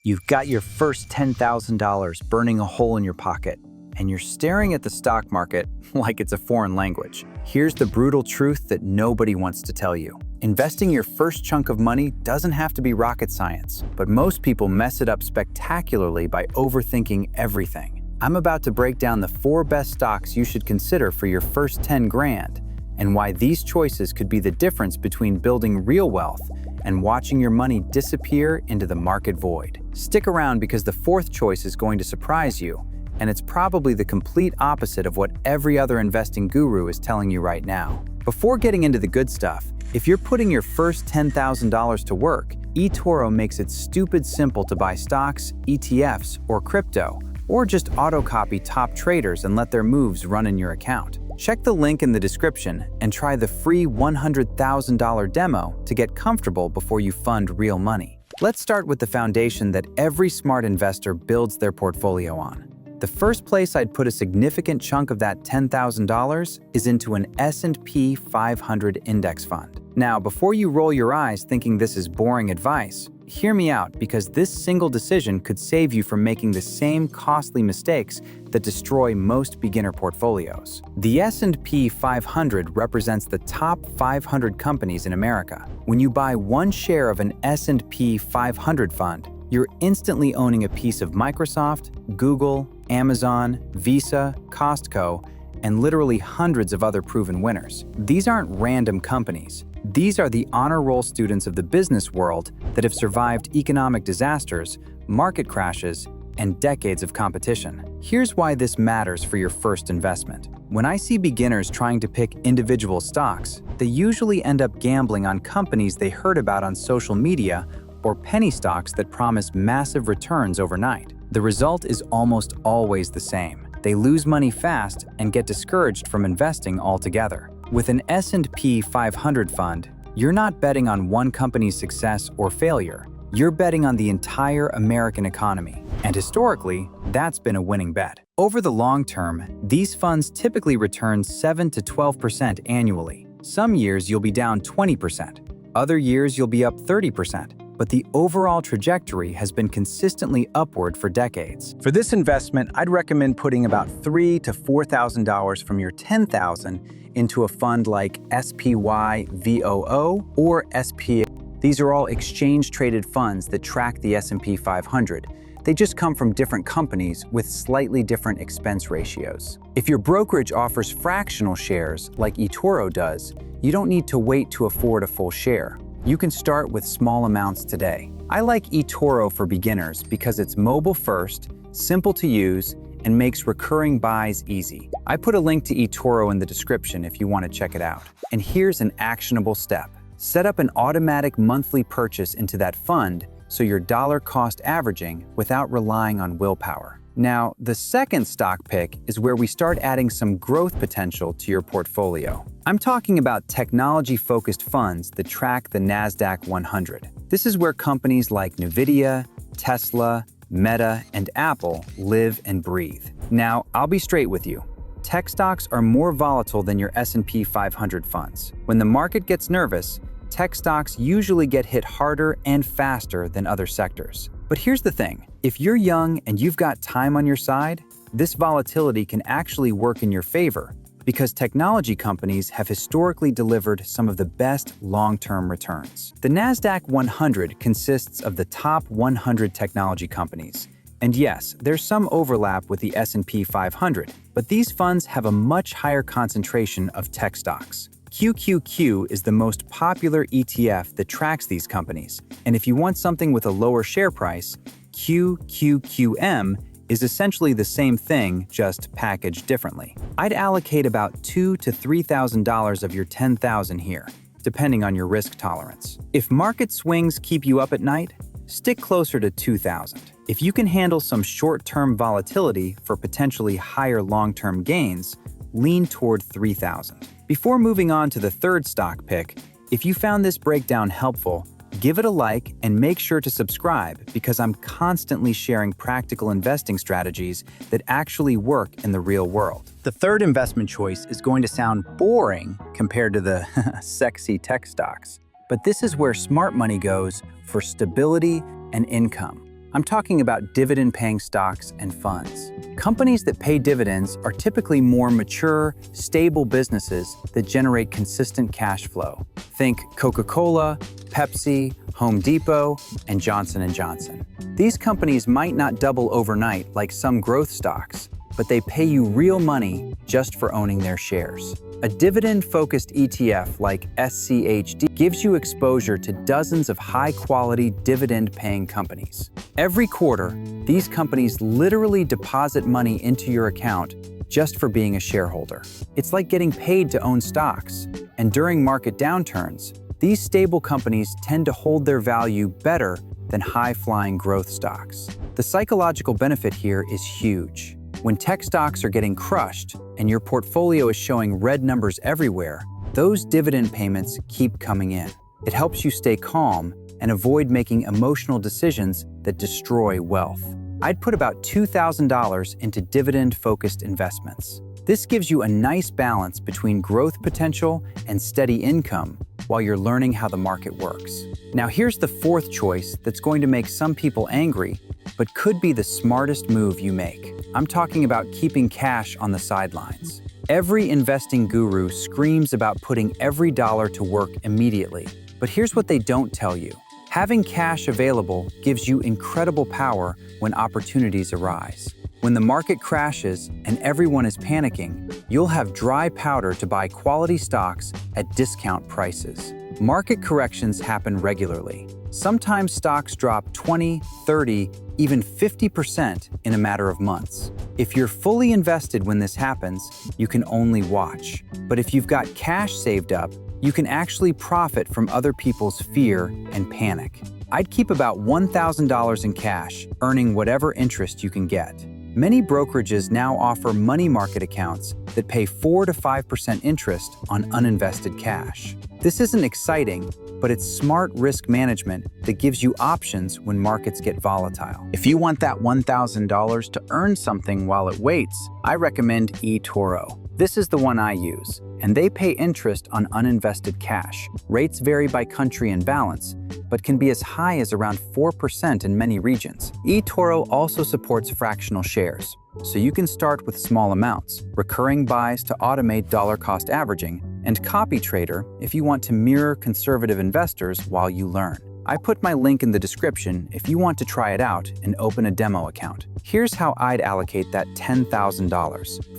You've got your first $10,000 burning a hole in your pocket, and you're staring at the stock market like it's a foreign language. Here's the brutal truth that nobody wants to tell you. Investing your first chunk of money doesn't have to be rocket science, but most people mess it up spectacularly by overthinking everything. I'm about to break down the 4 best stocks you should consider for your first 10 grand, and why these choices could be the difference between building real wealth and watching your money disappear into the market void. Stick around because the 4th choice is going to surprise you, and it's probably the complete opposite of what every other investing guru is telling you right now. Before getting into the good stuff, if you're putting your first $10,000 to work, eToro makes it stupid simple to buy stocks, ETFs, or crypto, or just auto-copy top traders and let their moves run in your account. Check the link in the description and try the free $100,000 demo to get comfortable before you fund real money. Let's start with the foundation that every smart investor builds their portfolio on. The first place I'd put a significant chunk of that $10,000 is into an S&P 500 index fund. Now, before you roll your eyes thinking this is boring advice, hear me out because this single decision could save you from making the same costly mistakes that destroy most beginner portfolios. The S&P 500 represents the top 500 companies in America. When you buy one share of an S&P 500 fund, you're instantly owning a piece of Microsoft, Google, Amazon, Visa, Costco, and literally hundreds of other proven winners. These aren't random companies. These are the honor roll students of the business world that have survived economic disasters, market crashes, and decades of competition. Here's why this matters for your first investment. When I see beginners trying to pick individual stocks, they usually end up gambling on companies they heard about on social media or penny stocks that promise massive returns overnight. The result is almost always the same. They lose money fast and get discouraged from investing altogether. With an S&P 500 fund, you're not betting on one company's success or failure. You're betting on the entire American economy. And historically, that's been a winning bet. Over the long term, these funds typically return 7 to 12% annually. Some years you'll be down 20%. Other years you'll be up 30%. But the overall trajectory has been consistently upward for decades. For this investment, I'd recommend putting about $3,000 to $4,000 from your $10,000 into a fund like SPY-VOO or SPA. These are all exchange-traded funds that track the S&P 500. They just come from different companies with slightly different expense ratios. If your brokerage offers fractional shares like eToro does, you don't need to wait to afford a full share. You can start with small amounts today. I like eToro for beginners because it's mobile first, simple to use, and makes recurring buys easy. I put a link to eToro in the description if you want to check it out. And here's an actionable step. Set up an automatic monthly purchase into that fund so you're dollar cost averaging without relying on willpower. Now, the second stock pick is where we start adding some growth potential to your portfolio. I'm talking about technology-focused funds that track the NASDAQ 100. This is where companies like Nvidia, Tesla, Meta, and Apple live and breathe. Now, I'll be straight with you. Tech stocks are more volatile than your S&P 500 funds. When the market gets nervous, tech stocks usually get hit harder and faster than other sectors. But here's the thing. If you're young and you've got time on your side, this volatility can actually work in your favor because technology companies have historically delivered some of the best long-term returns. The NASDAQ 100 consists of the top 100 technology companies. And yes, there's some overlap with the S&P 500, but these funds have a much higher concentration of tech stocks. QQQ is the most popular ETF that tracks these companies. And if you want something with a lower share price, QQQM is essentially the same thing, just packaged differently. I'd allocate about $2,000 to $3,000 of your $10,000 here, depending on your risk tolerance. If market swings keep you up at night, stick closer to $2,000. If you can handle some short-term volatility for potentially higher long-term gains, lean toward $3,000. Before moving on to the third stock pick, if you found this breakdown helpful, give it a like and make sure to subscribe because I'm constantly sharing practical investing strategies that actually work in the real world. The third investment choice is going to sound boring compared to the sexy tech stocks, but this is where smart money goes for stability and income. I'm talking about dividend-paying stocks and funds. Companies that pay dividends are typically more mature, stable businesses that generate consistent cash flow. Think Coca-Cola, Pepsi, Home Depot, and Johnson & Johnson. These companies might not double overnight like some growth stocks, but they pay you real money just for owning their shares. A dividend-focused ETF like SCHD gives you exposure to dozens of high-quality dividend-paying companies. Every quarter, these companies literally deposit money into your account just for being a shareholder. It's like getting paid to own stocks, and during market downturns, these stable companies tend to hold their value better than high-flying growth stocks. The psychological benefit here is huge. When tech stocks are getting crushed and your portfolio is showing red numbers everywhere, those dividend payments keep coming in. It helps you stay calm and avoid making emotional decisions that destroy wealth. I'd put about $2,000 into dividend-focused investments. This gives you a nice balance between growth potential and steady income while you're learning how the market works. Now here's the fourth choice that's going to make some people angry, but could be the smartest move you make. I'm talking about keeping cash on the sidelines. Every investing guru screams about putting every dollar to work immediately, but here's what they don't tell you. Having cash available gives you incredible power when opportunities arise. When the market crashes and everyone is panicking, you'll have dry powder to buy quality stocks at discount prices. Market corrections happen regularly. Sometimes stocks drop 20, 30, even 50% in a matter of months. If you're fully invested when this happens, you can only watch. But if you've got cash saved up, you can actually profit from other people's fear and panic. I'd keep about $1,000 in cash, earning whatever interest you can get. Many brokerages now offer money market accounts that pay 4 to 5% interest on uninvested cash. This isn't exciting, but it's smart risk management that gives you options when markets get volatile. If you want that $1,000 to earn something while it waits, I recommend eToro. This is the one I use, and they pay interest on uninvested cash. Rates vary by country and balance, but can be as high as around 4% in many regions. eToro also supports fractional shares, so you can start with small amounts, recurring buys to automate dollar-cost averaging, and copy trader if you want to mirror conservative investors while you learn. I put my link in the description if you want to try it out and open a demo account. Here's how I'd allocate that $10,000.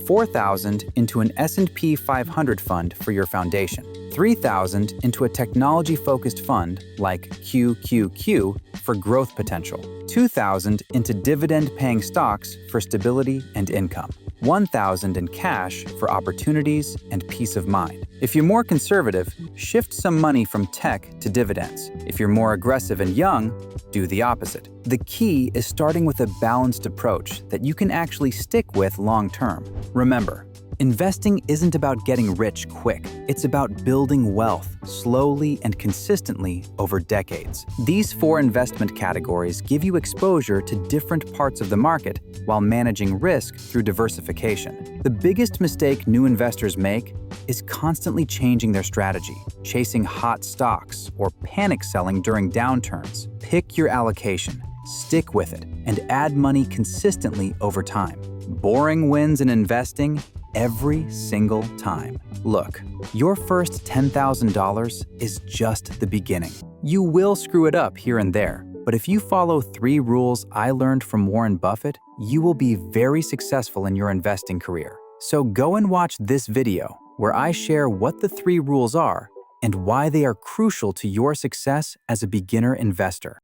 $4,000 into an S&P 500 fund for your foundation. $3,000 into a technology-focused fund like QQQ for growth potential. $2,000 into dividend-paying stocks for stability and income. $1,000 in cash for opportunities and peace of mind. If you're more conservative, shift some money from tech to dividends. If you're more aggressive and young, do the opposite. The key is starting with a balanced approach that you can actually stick with long-term. Remember, investing isn't about getting rich quick. It's about building wealth slowly and consistently over decades. These 4 investment categories give you exposure to different parts of the market while managing risk through diversification. The biggest mistake new investors make is constantly changing their strategy, chasing hot stocks, or panic selling during downturns. Pick your allocation, stick with it, and add money consistently over time. Boring wins in investing every single time. Look, your first $10,000 is just the beginning. You will screw it up here and there, but if you follow 3 rules I learned from Warren Buffett, you will be very successful in your investing career. So go and watch this video where I share what the 3 rules are and why they are crucial to your success as a beginner investor.